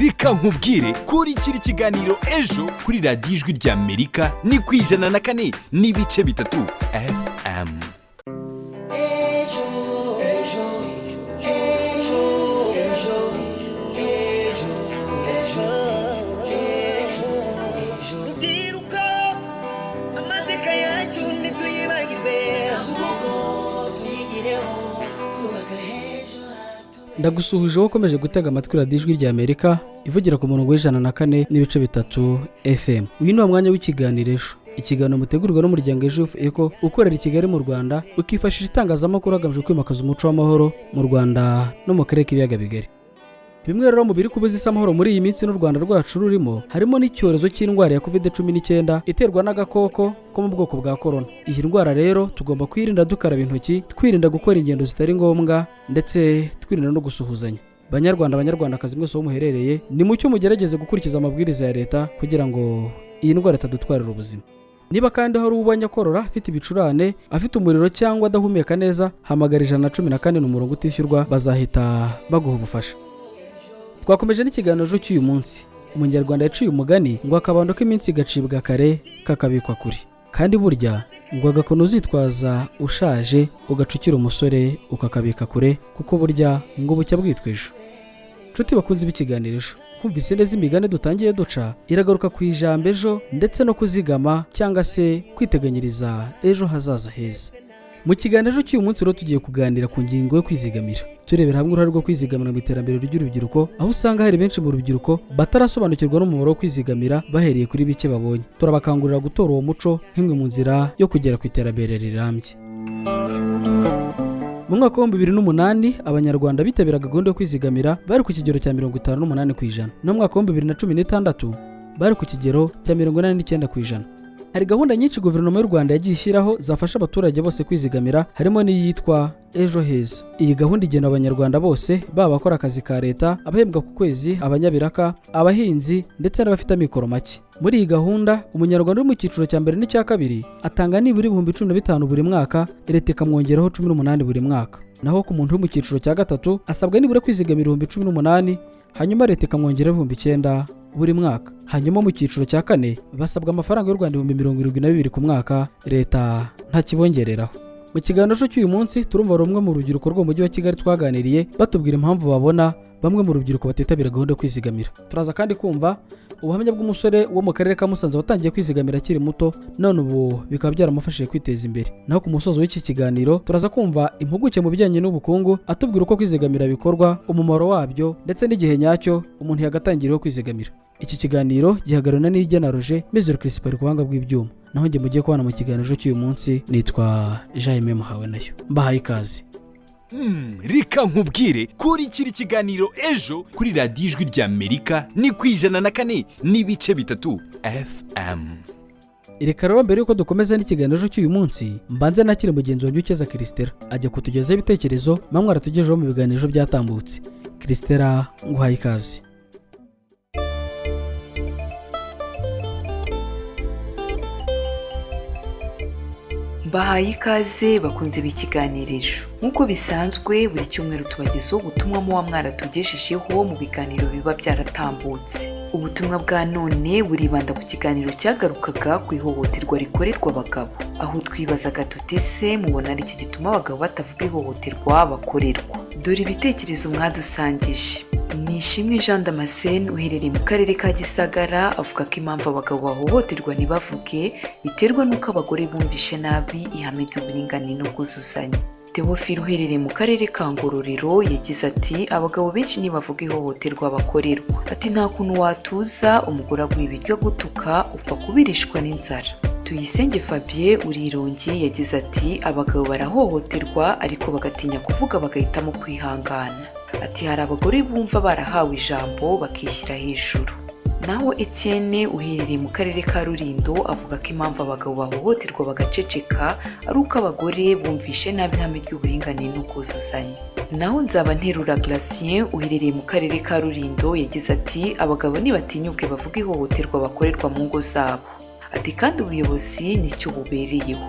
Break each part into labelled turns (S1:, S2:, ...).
S1: reka nkubwire kuri kiri kiganiro ejo kuri radiyo ijwi ry'Amerika ni ku 104.3 FM.
S2: Ndagusuhuje ukomeje gutega amatwi radiyo ijwi ry'Amerika ivugira ku murongo w'104.3 FM. Uyu ni umwanya w'ikiganiro ejo. Ikiganiro mutegurwa n'umuryango Ejo Eko ukorera i Kigali mu Rwanda ukifashisha itangazamakuru hagamijwe kwimakaza umuco w'amahoro mu Rwanda no mu karere k'ibiyaga bigari. Bimwe rero mu biri kubuza isi amahoro muri iyi minsi n'u Rwanda rwacu rurimo harimo n'icyorezo cy'indwara ya COVID-19 iterwa n'agakoko ko mu bwoko bwa corona. Iyi ndwara rero tugomba kwirinda dukaraba intoki, twirinda gukora ingendo zitari ngombwa ndetse twirinda no gusuhuzanya. Banyarwandakazi mwese aho muherereye ni mucyo mugerageze gukurikiza amabwiriza ya leta kugira ngo iyi ndwara itadutwarira ubuzima. Niba kandi hari ubanya korora afite ibicurane, afite umuriro cyangwa adahumeka neza, hamagara 114 n'umurongo utishyurwa bazahita baguha ubufasha. Twakomeje n'ikiganiro cy'uyu munsi. Umunyarwanda yaciye umugani ngo akabando k'iminsi gacibwa kare kakabikwa kuri. Kandi burya ngo agakono uzitwaza ushaje ugacukira umusore ukakabika kure kuko burya ngo bucya bwitwejo. Nshuti bakunze b'ikiganiro ejo, kumvise neza imigani dutangiye duca iragaruka ku ijambo ejo ndetse no kuzigama cyangwa se kwiteganyiriza ejo hazaza heza. Mu kiganiro cy'uyu munsi rero tugiye kuganira ku ngingo yo kwizigamira. Turebera hamwe uruhare rwo kwizigamira mu iterambere ry'urubyiruko, aho usanga hari benshi mu rubyiruko batarasobanukirwa n'umumaro wo kwizigamira bahereye kuri bike babonye. Turabakangurira gutora uwo muco nk'imwe mu nzira yo kugera ku iterambere rirambye. Mu mwaka wa 2008 abanyarwanda bitabiraga gahunda yo kwizigamira bari ku kigero cya 58%. No mu mwaka wa 2016 bari ku kigero cya 89%. Hari gahunda nyinshi guverinoma y'u Rwanda yagiye ishyiraho zafasha abaturage bose kwizigamira, harimo n'iyitwa Ejo Heza. Iyi gahunda igena abanyarwanda bose, baba bakora akazi ka leta, abahembwa ku kwezi, abanyabiraka, abahinzi ndetse n'abafite amikoro make. Muri iyi gahunda umunyarwanda uri mu cyiciro cya mbere n'icya kabiri atanga nibura 15,000 buri mwaka, leta ikamwongeraho 18 buri mwaka. Naho ku muntu uri mu cyiciro cya gatatu asabwa nibura kwizigamira 18,000, hanyuma leta ikamwongeraho 9,000 buri mwaka. Hanyuma mu cyiciro cya kane basabwa amafaranga y'u Rwanda 72,000 ku mwaka, leta nta kibongereraho. Mu kiganiro cy'uyu munsi turumva rumwe mu rubyiruko rwo mu mujyi wa Kigali twaganiriye batubwira impamvu babona bamwe mu rubyiruko batitabira gahunda yo kwizigamira. Turaza kandi kumva ubuhamya bw'umusore wo mu karere ka Musanze watangiye kwizigamira akiri muto, none ubu bikaba byaramufashije kwiteza imbere. Naho ku musozo w'iki kiganiro turaza kumva impuguke mu bijyanye n'ubukungu atubwira uko kwizigamira bikorwa, umumaro wabyo ndetse n'igihe nyacyo umuntu yagatangiriyeho kwizigamira. Iki kiganiro gihagararana n'Igena Roger Mizero Crispari ku buhanga bw'ibyuma. Naho njye mugiye kubana mu kiganiro cy'uyu munsi nitwa Jaime Muhawe nayo. Mbahaye ikaze.
S1: Reka nkubwire kuri kiri kiganiro ejo kuri radiyo ijwi ry'Amerika ni ku 104.3 FM.
S2: Reka rero mbere yuko dukomeza n'ikiganiro cy'uyu munsi mbanze nakire mugenzi wanjye Ukeza Christera ajya kutugezaho ibitekerezo mamwe aratugejeho mu biganiro byatambutse. Christera nguhaye ikaze.
S3: Bahaye ikaze bakunze b'ikiganiro. Nk'uko bisanzwe buri cyumweru tubagezaho ubutumwa muba mwaratugejejeho mu biganiro biba byaratambutse. Ubutumwa bwa none buribanda ku kiganiro cyagarukaga ku ihohoterwa rikorerwa abagabo, aho twibazaga tuti se mubona ari iki gituma abagabo batavuga ihohoterwa bakorerwa. Dore ibitekerezo mwadusangije. Nishimwe Jean Damascene uherereye mu karere ka Gisagara avuga ko impamvu abagabo bahohoterwa ntibavuge biterwa n'uko abagore bumvishe nabi ihame ry'uburinganire n'ubwuzuzanye. Theophile uherereye mu karere ka Ngororero yagize ati abagabo benshi ntibavuga ihohoterwa bakorerwa. Ati nta kuntu watuza umugore aguha ibiryo gutuka upfa kubirishwa n'inzara. Tuyisenge Fabien urirongi yagize ati abagabo barahohoterwa ariko bagatinya kuvuga bagahitamo kwihangana. Ati hari abagore bumva barahawe ijambo bakishyira hejuru. Naho Etienne uherereye mu karere ka Rulindo avuga ko impamvu abagabo bahohoterwa bagaceceka ari uko abagore bumvishe nabi ihame ry'uburinganire n'ubwuzuzanye. Naho Nzabanterura Gratien uherereye mu karere ka Rulindo yagize ati abagabo ntibatinyuke bavuga ihohoterwa bakorerwa mu ngo zabo. Ati kandi ubuyobozi nicyo bubereyeho.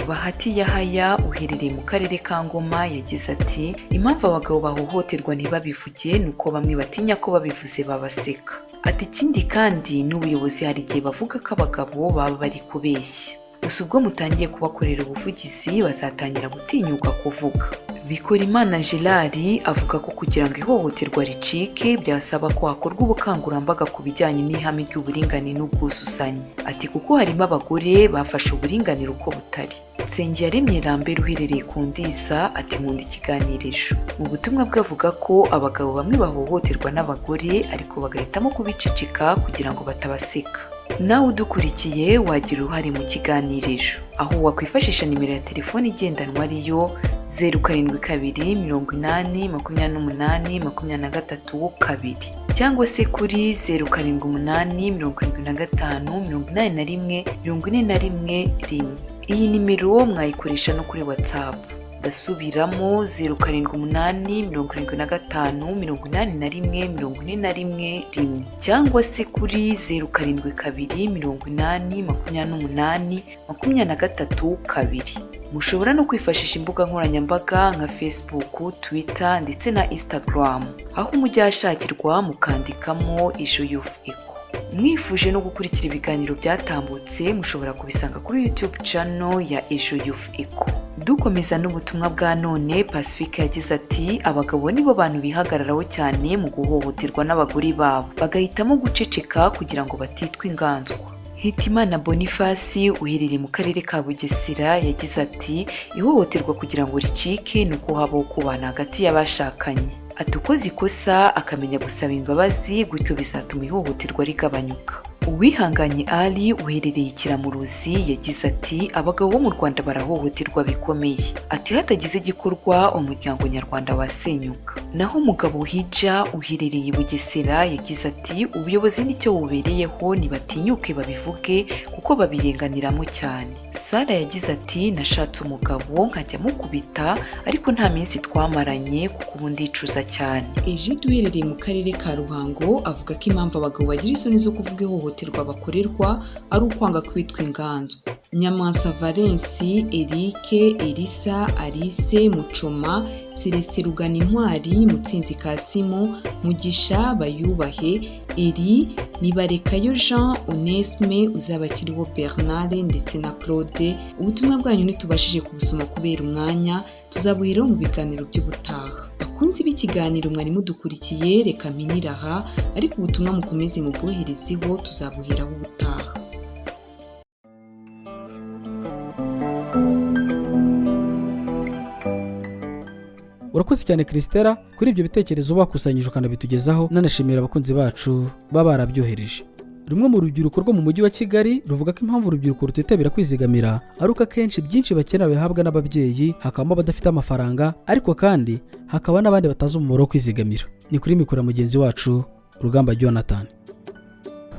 S3: Bahati Yahaya uherereye mu karere ka Ngoma yagize ati impamvu abagabo bahohoterwa ntibabivuge ni uko bamwe batinya ko babivuze babaseka. Ati ikindi kandi n'ubuyobozi hari igihe bavuga ko abagabo baba bari kubeshya, gusa ubwo mutangiye kubakorera ubuvugizi bazatangira gutinyuka kuvuga. Bikorimana Gerard avuga ko kugira ngo ihohoterwa ricike byasaba ko hakorwa ubukangurambaga ku bijyanye n'ihame ry'uburinganire n'ubwuzuzanye. Ati kuko harimo abagore bafashe uburinganire uko butari. Nsengiyaremye Lambert uherereye ku Ndiza ati nkunda ikiganiro. Mu butumwa bwe avuga ko abagabo bamwe bahohoterwa n'abagore ariko bagahitamo kubiceceka kugira ngo batabaseka. Nawe udukurikiye wagira uruhare mu kiganiro, aho wakwifashisha nimero ya telefoni igendanwa ariyo 07kabiri 28 makumyabiri cyangwa se kuri 0785854141. Iyi nimero mwayikoresha no kuri WhatsApp. Ndasubiramo 0785854141 cyangwa se kuri 07kabiri 28 Mushobora no kwifashisha imbuga nkoranyambaga nka Facebook, Twitter ndetse na Instagram, aho mujya hashakirwa mukandikamo Ejo Youth Echo. Mwifuje no gukurikira ibiganiro byatambutse mushobora kubisanga kuri YouTube channel ya Ejo Youth Echo. Dukomeza n'ubutumwa bwa none, Pacifique yagize ati abagabo nibo bantu bihagararaho cyane mu guhohoterwa n'abagore babo, bagahitamo guceceka kugira ngo batitwa inganzwa. Hitimana Boniface uherereye mu karere ka Bugesera yagize ati ihohoterwa kugira ngo ricike ni uko habaho kubana hagati y'abashakanye. Ati ukoze ikosa akamenya gusaba imbabazi, gutyo bizatuma ihohoterwa rigabanyuka. Uwihanganye Ali uherereye Ikiramuruzi yagize ati abagabo bo mu Rwanda barahohoterwa bikomeye. Ati hatagize igikorwa umuryango nyarwanda wasenyuka. Naho umugabo Hija uherereye Bugesera yagize ati ubuyobozi nicyo bubereyeho nibatinyuke babivuge kuko babirenganiramo cyane. Sara yagize ati nashatse umugabo nkajya mukubita ariko nta minsi twamaranye kuko ubu ndicuza cyane. Egide uherereye mu karere ka Ruhango avuga ko impamvu abagabo bagira isoni zo kuvuga ihohoterwa bakorerwa ari ukwanga kwitwa inganzwa. Nyamansa Valence, Eric, Elisa, Alice, Mucoma, Celestin Ruganintwari, Mutsinzi Kasimo, Mugisha, Bayubahe, Eri, Nibarekayo Jean, Onesme, Uzabakiriho Bernard ndetse na Claude. Ubutumwa bwanyu ntitubashije kubusoma kubera umwanya, tuzabuheraho mu biganiro by'ubutaha. Bakunzi b'ikiganiro mwari mudukurikiye, reka mpiniraha, ariko ubutumwa mukomeze mubwoherezeho, tuzabuheraho ubutaha.
S2: Urakoze cyane Christella kuri ibyo bitekerezo bakusanyije ukanabitugezaho, nanashimira abakunzi bacu baba barabyohereje. Rumwe mu rubyiruko rwo mu mujyi wa Kigali ruvuga ko impamvu urubyiruko rutitabira kwizigamira ari uko akenshi byinshi bakenera bihabwa n'ababyeyi, hakabamo abadafite amafaranga, ariko kandi hakaba n'abandi batazi umumaro wo kwizigamira. Ni kuri mikoro mugenzi wacu Rugamba Jonathan.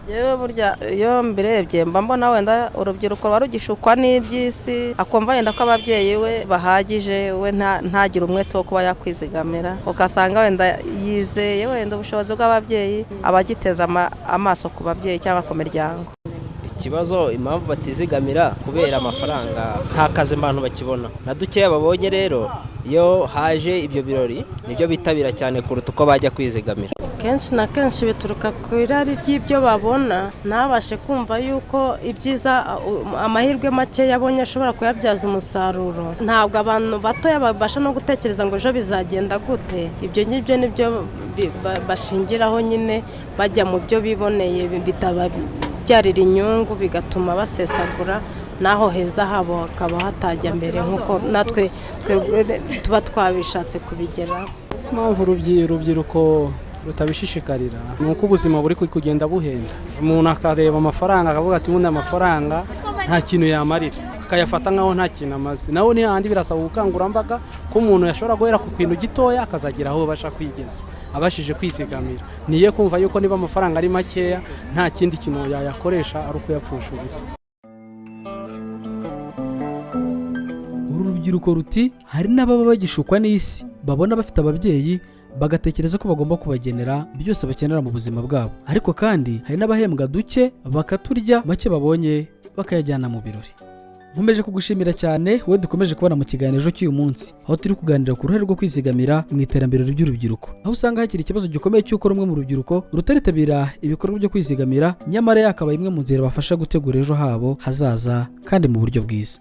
S4: Yewe burya iyo mbirebye mba mbona wenda urubyiruko barugishukwa n'iby'isi, akumva wenda ko ababyeyi we bahagije, we ntagire umwete wo kuba yakwizigamira, ugasanga wenda yizeye wenda ubushobozi bw'ababyeyi, abagiteza amaso ku babyeyi cyangwa ku miryango.
S5: Ikibazo impamvu batizigamira kubera amafaranga, nta kazi abantu bakibona na dukeya babonye. Rero iyo haje ibyo birori nibyo bitabira cyane kuruta uko bajya kwizigamira.
S6: Kenshi na kenshi bituruka ku irari ry'ibyo babona, ntabashe kumva yuko ibyiza amahirwe make yabonye ashobora kuyabyaza umusaruro. Ntabwo abantu batoya babasha no gutekereza ngo ejo bizagenda gute. Ibyo ngibyo nibyo bashingiraho nyine bajya mu byo biboneye bitababyarira inyungu, bigatuma basesagura, naho heza habo hakaba hatajya mbere nk'uko natwe tuba twabishatse kubigeraho.
S7: Mpamvu urubyiruko rutabishishikarira ni uko ubuzima buri kugenda buhenda. Umuntu akareba amafaranga akavuga ati nkunda amafaranga nta kintu yamarira, akayafata nkaho nta kintu amaze. Naho ni handi birasaba ubukangurambaga ko umuntu yashobora guhera ku kintu gitoya akazagira aho basha kwigeza abashije kwizigamira. Niye kumva yuko niba amafaranga ari makeya nta kindi kintu yayakoresha ari uko yapfusha ubusa.
S2: Uru rubyiruko ruti hari n'ababa bagishukwa n'isi, babona bafite ababyeyi bagatekereza ko bagomba kubagenera byose bakenera mu buzima bwabo, ariko kandi hari n'abahembwa duke bakaturya make babonye bakayajyana mu birori. nkomeje kugushimira cyane wowe dukomeje kubona mu kiganiro cy'uyu munsi aho turi kuganira ku ruhare rwo kwizigamira mu iterambere ry'urubyiruko, aho usanga hakiri ikibazo gikomeye cy'uko rumwe mu rubyiruko rutaritabira ibikorwa byo kwizigamira, nyamara yakaba imwe mu nzira bafasha gutegura ejo habo hazaza kandi mu buryo bwiza.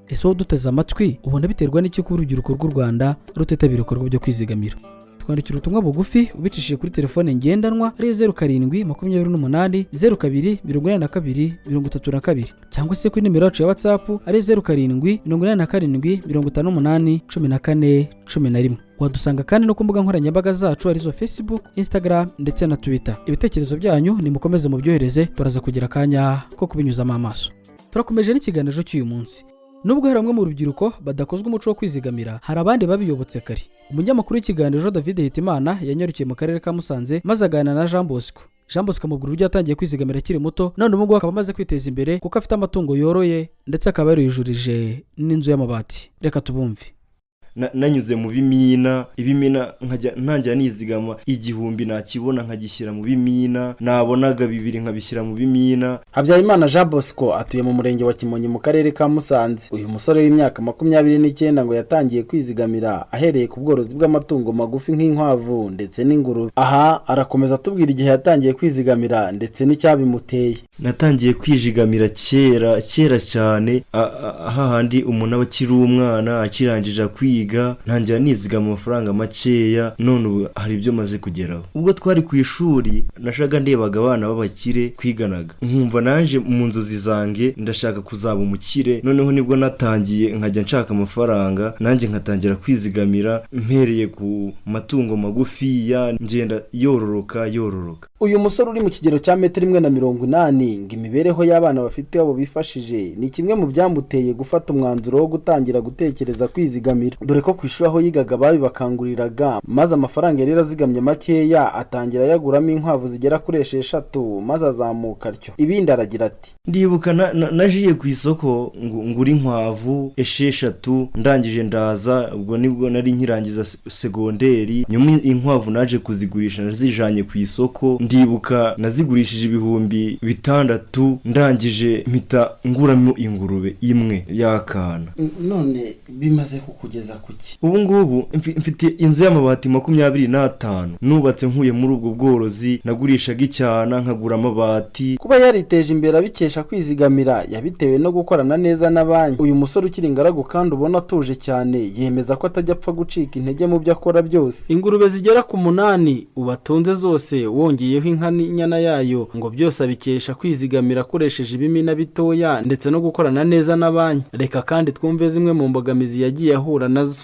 S2: Ese wowe duteze amatwi ubona biterwa n'iki kuba urubyiruko rw'u Rwanda rutitabira ibikorwa byo kwizigamira? Twandikira ubutumwa bugufi ubicishije kuri telefone ngendanwa ari 0728824232 cyangwa se kuri nimero yacu ya WhatsApp ari 0787581411. Wadusanga kandi no ku mbuga nkoranyambaga zacu arizo Facebook, Instagram ndetse na Twitter. Ibitekerezo byanyu nimukomeze mubyohereze, turaza kugira akanya ko kubinyuzamo amaso. Turakomeje n'ikiganiro cy'uyu munsi. Nubwo hari bamwe mu rubyiruko badakozwe umuco wo kwizigamira, hari abandi babiyobotse kare. Umunyamakuru w'ikiganiro David Hitimana yanyarukiye mu karere ka Musanze maze aganira na Jean Bosco amubwira uburyo yatangiye kwizigamira akiri muto, none ubu ngubu akaba amaze kwiteza imbere kuko afite amatungo yoroye ndetse akaba yarujurije n'inzu y'amabati. Reka tubumve.
S8: Nanyuze mu ibimina ntangira nizigama 1000 nakibona nkagishyira mu bimina, nabonaga 2 nkabishyira mu bimina.
S9: Habyayimana Jean Bosco atuye mu murenge wa Kimonyi mu karere ka Musanze. Uyu musore w'imyaka 29 ngo yatangiye kwizigamira ahereye ku bworozi bw'amatungo magufi nk'inkwavu ndetse n'ingurube. Aha arakomeza atubwira igihe yatangiye kwizigamira ndetse n'icyabimuteye.
S8: Natangiye kwizigamira kera cyane, ahandi umuntu aba akiri umwana akirangije kwiga, ntangira nizigama amafaranga makeya, none ubu hari ibyo maze kugeraho. Ubwo twari ku ishuri nashaga ndebaga abana b'abakire kwiganaga, nkumva nanje mu nzozi zange ndashaka kuzaba umukire. Noneho nibwo natangiye nkajya nshaka amafaranga, nanje nkatangira kwizigamira mpereye ku matungo magufi ngenda yororoka.
S9: Uyu musore uri mu kigero cya 180 ngo imibereho y'abana bafite abo bifashije ni kimwe mu byamuteye gufata umwanzuro wo gutangira gutekereza kwizigamira, dore ko ku ishuri aho yigaga bakanguriraga, maze amafaranga yari yarazigamye makeya atangira yaguramo inkwavu zigera kuri 6 maze azamuka atyo. Ibindi aragira ati:
S8: ndibuka najiye ku isoko ngura inkwavu 6, ndangije ndaza, ubwo nibwo nari nkirangiza segonderi. Nyuma inkwavu naje kuzigurisha nazijanye ku isoko, ndibuka nazigurishije 6,000, ndangije mpita nguramo ingurube imwe y'akana.
S9: None bimaze kukugeza kuki?
S8: Ubu ngubu mfite inzu y'amabati 25, nubatse nkuye muri ubwo bworozi, nagurishaga icyana nkagura amabati.
S9: Kuba yariteje imbere abikesha kwizigamira yabitewe no gukorana neza n'abanki. Uyu musore ukiri ingaragu kandi ubona atuje cyane, yemeza ko atajya apfa gucika intege mu byo akora byose. Ingurube zigera ku 8 ubatunze zose, wongeyeho inka n'inyana yayo, ngo byose abikesha kwizigamira akoresheje ibimina bitoya ndetse no gukorana neza n'abanki. Reka kandi twumve zimwe mu mbogamizi yagiye ahura nazo.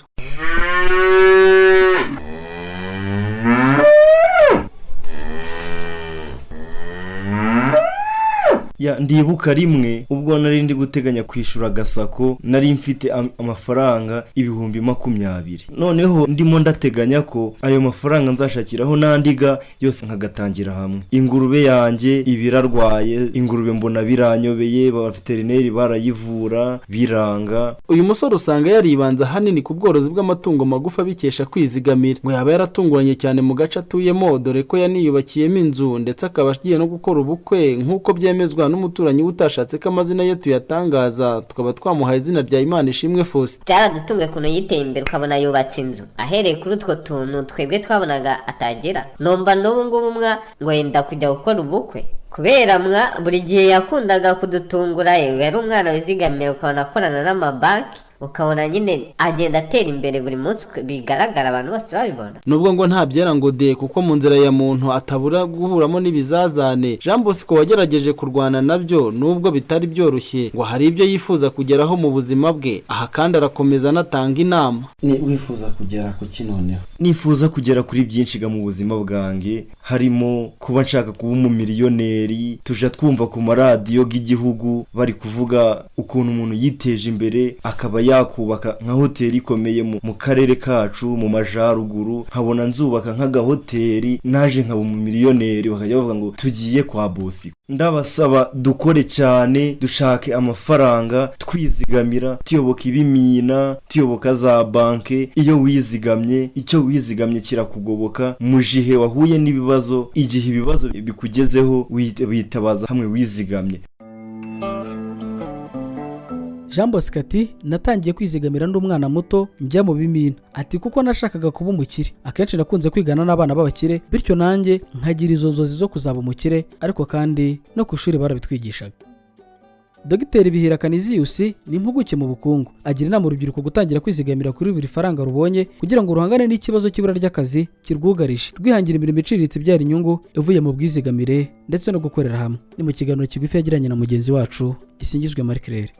S8: Ndibuka rimwe ubwo nari ndi guteganya kwishura gasako, nari mfite amafaranga 20,000. Noneho ndimo ndateganya ko ayo mafaranga nzashakiraho nandiga yose nkagatangira hamwe. Ingurube yanjye ibirarwaye, ingurube mbona biranyobeye, abaveterineri barayivura biranga.
S9: Uyu musore usanga yaribanza hanini ku bworozi bw'amatungo magufi abikesha kwizigamira, ngo yaba yaratunguranye cyane mu gace atuyemo, dore ko yaniyubakiyemo inzu ndetse akaba agiye no gukora ubukwe nk'uko byemezwa n'umuturanyi utashatse ko amazina ye tuyatangaza, tukaba twamuhaye izina rya Imana Ishimwe Faustin.
S10: Byaradutunguye kuno yiteye imbere ukabona yubatse inzu ahereye kuri utwo tuntu twebwe twabonaga atagera. Nomba n'ubu ngubu ngo yenda kujya gukora ubukwe kubera buri gihe yakundaga kudutungura. Yari umwana wizigamira, ukabona akorana n'amabanki, ukabona nyine agenda atera imbere buri munsi, bigaragara abantu bose babibona.
S9: Nubwo ngo nta byera ngo de, kuko mu nzira ya muntu atabura guhuramo n'ibizazane, Jean Bosco wagerageje kurwana nabyo nubwo bitari byoroshye, ngo hari ibyo yifuza kugeraho mu buzima bwe. Aha kandi arakomeza anatanga inama.
S11: Ni wifuza kugera ku kinoneho?
S8: Nifuza kugera kuri byinshi mu buzima bwange, harimo kuba nshaka kuba umumiliyoneri. Tuja twumva ku maradiyo y'igihugu bari kuvuga ukuntu umuntu yiteje imbere akaba yakubaka nka hoteli ikomeye mu karere kacu mu majaruguru, nkabona nzubaka nk'agahoteli, naje nkaba umumiliyoneri, bakajya bavuga ngo tugiye kwa bosi. Ndabasaba dukore cyane, dushake amafaranga, twizigamira, tuyoboka ibimina, tuyoboka za banke. Iyo wizigamye, icyo wizigamye kirakugoboka mu gihe wahuye n'ibibazo. Igihe ibibazo bikugezeho witabaza hamwe wizigamye.
S2: Jean Bosco ati natangiye kwizigamira ndi umwana muto njya mu bimina ati kuko nashakaga kuba umukire akenshi nakunze kwigana n'abana b'abakire bityo nanjye nkagira izo nzozi zo kuzaba umukire ariko kandi no ku ishuri barabitwigishaga. Dr Bihira Canisius ni impuguke mu bukungu agira inama urubyiruko gutangira kwizigamira kuri buri faranga rubonye kugira ngo ruhangane n'ikibazo cy'ibura ry'akazi kirwugarije rwihangira imirimo iciriritse ibyara inyungu ivuye mu bwizigamire ndetse no gukorera hamwe. Ni mu kiganiro kigufi yagiranye na mugenzi wacu Isingizwe Marie Claire.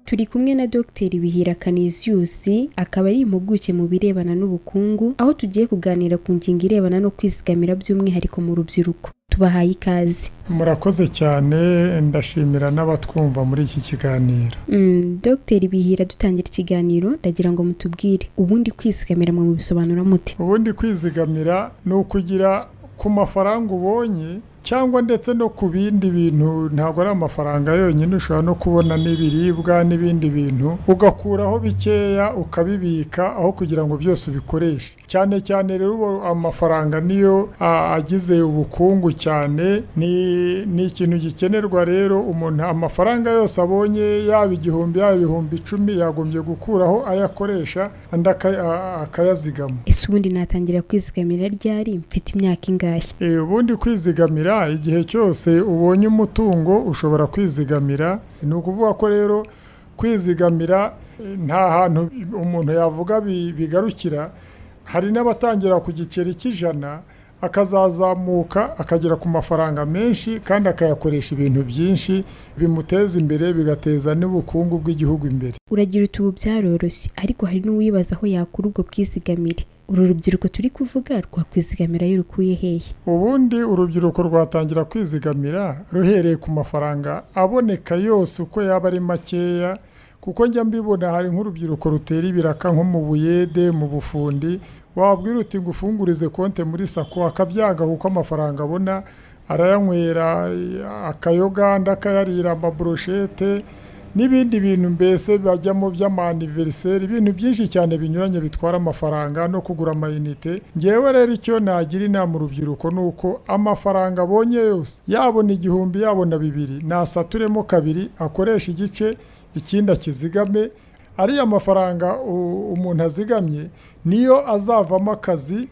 S12: Turi kumwe na Dr Bihira Canisius akaba ari impuguke mu birebana n'ubukungu aho tugiye kuganira ku ngingo irebana no kwizigamira by'umwihariko mu rubyiruko. Tubahaye ikaze.
S13: Murakoze cyane ndashimira n'abatwumva muri iki kiganiro.
S12: Dr Bihira dutangira ikiganiro ndagira ngo mutubwire ubundi kwizigamira mu bisobanura muti?
S13: Ubundi kwizigamira ni ukugira ku mafaranga ubonye cyangwa ndetse no ku bindi bintu ntabwo ari amafaranga yonyine ushobora no kubona n'ibiribwa n'ibindi bintu ugakuraho bikeya ukabibika aho kugira ngo byose ubikoreshe cyane cyane rero amafaranga niyo agize ubukungu cyane ni ikintu gikenerwa rero umuntu amafaranga yose abonye yaba igihumbi yaba ibihumbi 10 yagombye gukuraho ayakoresha andi akayazigama.
S12: Ese ubundi natangira kwizigamira ryari mfite imyaka ingahe?
S13: Ubundi kwizigamira igihe cyose ubonye umutungo ushobora kwizigamira. Ni ukuvuga ko rero kwizigamira nta hantu umuntu yavuga bigarukira. Hari n'abatangira ku giceri cy'ijana akazazamuka akagera ku mafaranga menshi kandi akayakoresha ibintu byinshi bimuteza imbere bigateza n'ubukungu bw'igihugu imbere.
S12: Uragira utubu byaroroshye ariko hari n'uwibaza aho yakura ubwo bwizigamire. Uru rubyiruko turi kuvuga rwakwizigamira y'urukuye hehe?
S13: Ubundi urubyiruko rwatangira kwizigamira ruhereye ku mafaranga aboneka yose uko yaba ari makeya kuko njya mbibona hari nk'urubyiruko rutera ibiraka nko mu buyede mu bufundi wabwira uti ngo ufungurize konte muri sako akabyaga kuko amafaranga abona arayanywera akayoganda akayarira amabroshete n'ibindi bintu mbese bajyamo by'amaniversary ibintu byinshi cyane binyuranye bitwara amafaranga no kugura amayinite. Ngewe rero icyo nagira inama urubyiruko nuko amafaranga abonye yose yabona igihumbi yabona 2 nasaturemo 2 akoresha igice ikindi akizigame. Ariya mafaranga umuntu azigamye niyo azavamo akazi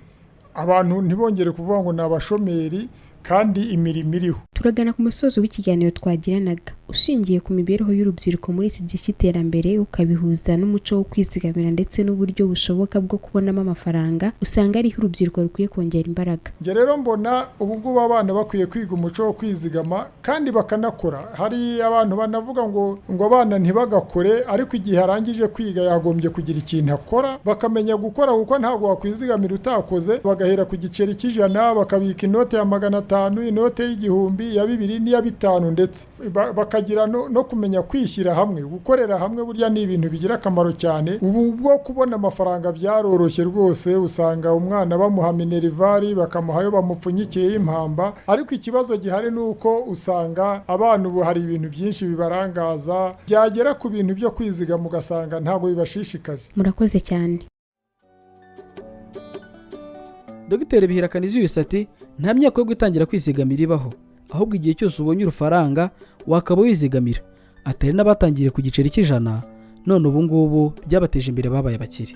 S13: abantu ntibongere kuvuga ngo nabashomeri kandi imirimo iriho.
S12: Turagana ku musozo w'ikiganiro twagiranaga ushingiye ku mibereho y'urubyiruko muri iki gihe cy'iterambere ukabihuza n'umuco wo kwizigamira ndetse n'uburyo bushoboka bwo kubonamo amafaranga usanga ariho urubyiruko rukwiye kongera imbaraga.
S13: Nge rero mbona ubungubu abana bakwiye kwiga umuco wo kwizigama kandi bakanakora. Hari abantu banavuga ngo abana ntibagakore ariko igihe arangije kwiga yagombye kugira ikintu akora bakamenya gukora kuko ntabwo wakwizigamira utakoze. Bagahera ku giceri cy'ijana bakabika inote ya 500 inote y'igihumbi ya 2 n'iya 5 ndetse bakagira no kumenya kwishyira hamwe gukorera hamwe. Burya ni ibintu bigira akamaro cyane. Ubu bwo kubona amafaranga byaroroshye rwose usanga umwana bamuha minervari bakamuhayo bamupfunyikiye impamba ariko ikibazo gihari nuko usanga abantu ubu hari ibintu byinshi bibarangaza byagera ku bintu byo kwizigama ugasanga ntabwo bibashishikaje.
S12: Murakoze cyane.
S2: Dr Bihira Canisius ati nta myaka yo gutangira kwizigamira ibaho ahubwo igihe cyose ubonye urufaranga wakaba wizigamira. Atari n'abatangiye ku giceri cy'ijana none ubu ngubu byabateje imbere babaye bakiri.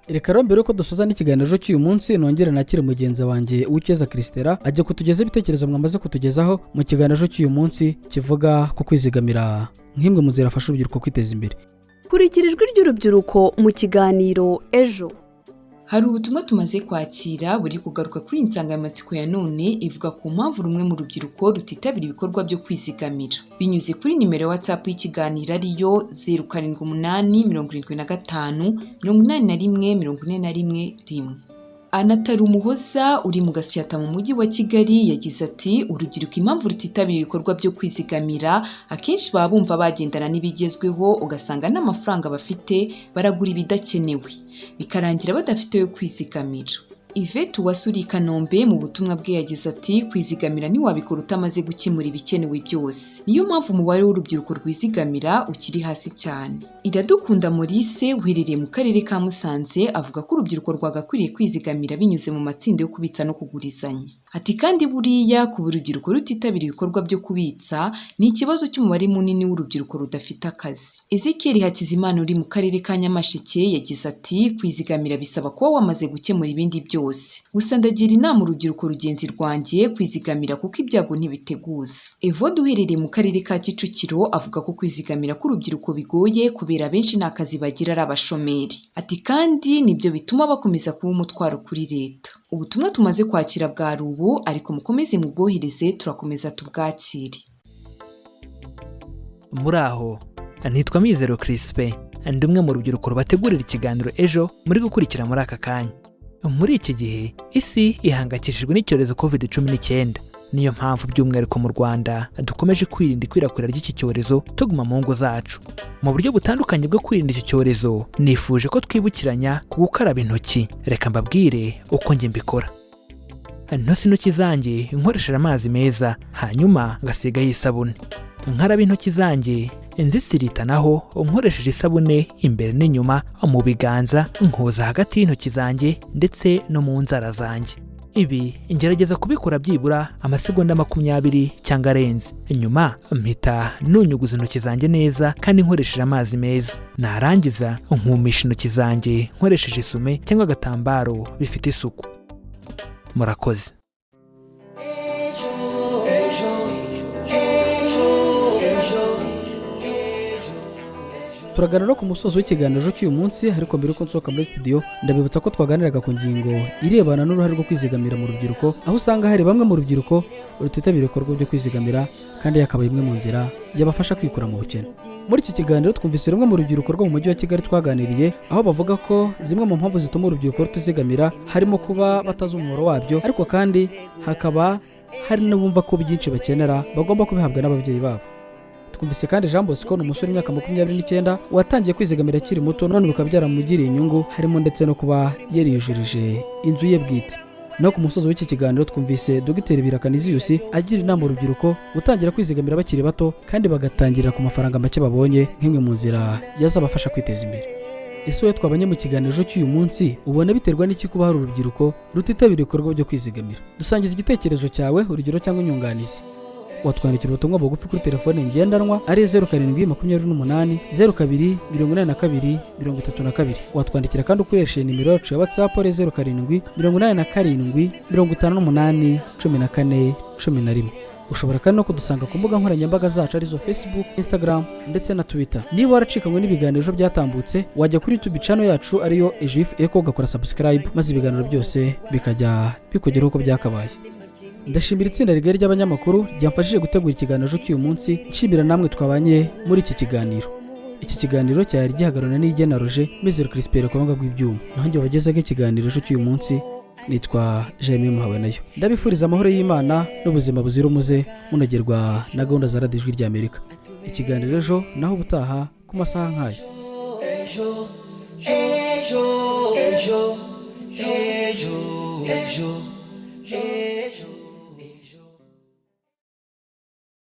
S2: Reka rero mbere ko dusoza n'ikiganiro cy'uyu munsi nongere nakire mugenzi wanjye Ukeza Christera ajya kutugeza ibitekerezo mwamaze kutugezaho mu kiganiro cy'uyu munsi kivuga ku kwizigamira nk'imwe mu zirafasha urubyiruko kwiteza imbere.
S14: Kurikira ijwi ry'urubyiruko mu kiganiro ejo.
S3: Hari ubutumwa tumaze kwakira buri kugaruka kuri insanganyamatsiko ya none ivuga ku mpamvu rumwe mu rubyiruko rutitabira ibikorwa byo kwizigamira. Binyuze kuri nimero ya WhatsApp y'ikiganiro ariyo 0788758141. Anatari Umuhoza uri mu Gasyata mu mujyi wa Kigali yagize ati urubyiruko impamvu rutitabira ibikorwa byo kwizigamira akenshi baba bumva bagendana n'ibigezweho ugasanga n'amafaranga bafite baragura ibidakenewe bikarangira badafite yo kwizigamira. Yvette Uwasuri Kanombe mu butumwa bwe yagize ati kwizigamira ntiwabikora utamaze gukemura ibikenewe byose. Niyo mpamvu umubare w'urubyiruko rwizigamira ukiri hasi cyane. Iradukunda Maurice uherereye mu karere ka Musanze avuga ko urubyiruko rwagakwiriye kwizigamira binyuze mu matsinda yo kubitsa no kugurizanya. Ati kandi buriya kuba urubyiruko rutitabira ibikorwa byo kubitsa ni ikibazo cy'umubare munini w'urubyiruko rudafite akazi. Ezekiel Hakizimana uri mu karere ka Nyamasheke yagize ati kwizigamira bisaba kuba wamaze gukemura ibindi byose. Gusa ndagira inama urubyiruko rugenzi rwanjye kwizigamira kuko ibyago ntibiteguza. Evode uherereye mu karere ka Kicukiro avuga ko kwizigamira k'urubyiruko bigoye kubera benshi nta kazi bagira ari abashomeri. Ati kandi nibyo bituma bakomeza kuba umutwaro kuri leta. Ubutumwa tumaze kwakira bwari ubu ariko mukomeze mubwohereze turakomeza tubwakire.
S15: Muri aho nitwa Mizero Crispin ndi umwe mu rubyiruko rubategurira ikiganiro ejo muri gukurikira muri aka kanya. Muri iki gihe isi ihangayikishijwe n'icyorezo COVID-19, niyo mpamvu by'umwihariko mu Rwanda dukomeje kwirinda ikwirakwira ry'iki cyorezo tuguma mu ngo zacu. Mu buryo butandukanye bwo kwirinda iki cyorezo nifuje ko twibukiranya ku gukaraba intoki. Reka mbabwire uko njye mbikora. Ntosi intoki zanjye nkoresheje amazi meza hanyuma ngasigaho isabune. Nkaraba intoki zanjye nzisiritanaho nkoresheje isabune imbere n'inyuma mu biganza, nkoza hagati y'intoki zanjye ndetse no mu nzara zanjye. Ibi ngerageza kubikora byibura amasegonda 20 cyangwa arenze. Nyuma mpita nunyuguza intoki zanjye neza kandi nkoresheje amazi meza. Narangiza nkumisha intoki zanjye nkoresheje isume cyangwa agatambaro bifite isuku. Murakoze.
S2: turaganira ku musozo w'ikiganiro cy'uyu munsi, ariko mbere yuko nsohoka muri studio ndabibutsa ko twaganiraga ku ngingo irebana n'uruhare rwo kwizigamira mu rubyiruko, aho usanga hari bamwe mu rubyiruko rutitabira ibikorwa byo kwizigamira kandi yakaba imwe mu nzira yabafasha kwikura mu bukene. Muri iki kiganiro twumvise rumwe mu rubyiruko rwo mu mujyi wa Kigali twaganiriye, aho bavuga ko zimwe mu mpamvu zituma urubyiruko rutizigamira harimo kuba batazi umumaro wabyo, ariko kandi hakaba hari n'abumva ko byinshi bakenera bagomba kubihabwa n'ababyeyi babo. Twumvise kandi Jean Bosco ni umusore w'imyaka 29 watangiye kwizigamira akiri muto, none bikaba byaramugiriye inyungu, harimo ndetse no kuba yariyujurije inzu ye bwite. No ku musozo w'iki kiganiro twumvise Dr. Birakaniziyusi agira inama urubyiruko gutangira kwizigamira bakiri bato kandi bagatangirira ku mafaranga make babonye nk'imwe mu nzira yazabafasha kwiteza imbere. Ese wowe twabanye mu kiganiro cy'uyu munsi ubona biterwa n'iki kuba hari urubyiruko rutitabira ibikorwa byo kwizigamira? Dusangiza igitekerezo cyawe, urugero cyangwa inyunganizi. Watwandikira ubutumwa bugufi kuri telefone ngendanwa ari 0728 02 82 32. Watwandikira kandi ukoresheje nimero yacu ya WhatsApp ari 07 87 58 14 11. Ushobora kandi no kudusanga ku mbuga nkoranyambaga zacu arizo Facebook, Instagram ndetse na Twitter. Niba waracikanywe n'ibiganiro byatambutse, wajya kuri YouTube channel yacu ariyo EJF Eco ugakora subscribe, maze ibiganiro byose bikajya bikugeraho uko byakabaye. Ndashimira itsinda rigari ry'abanyamakuru ryamfashije gutegura ikiganiro cy'uyu munsi, nshimira namwe twabanye muri iki kiganiro. Iki kiganiro cyari gihagararana n'Igena Roger Mizero Crispin kwanga rw'ibyuma. Naho njye wagezaga ikiganiro cy'uyu munsi nitwa Jaime Muhawe nayo. Ndabifuriza amahoro y'Imana n'ubuzima buzira umuze, munagerwa na gahunda za Radio Ijwi ry'Amerika. Ikiganiro ejo naho ubutaha ku masaha nk'aya. Ejo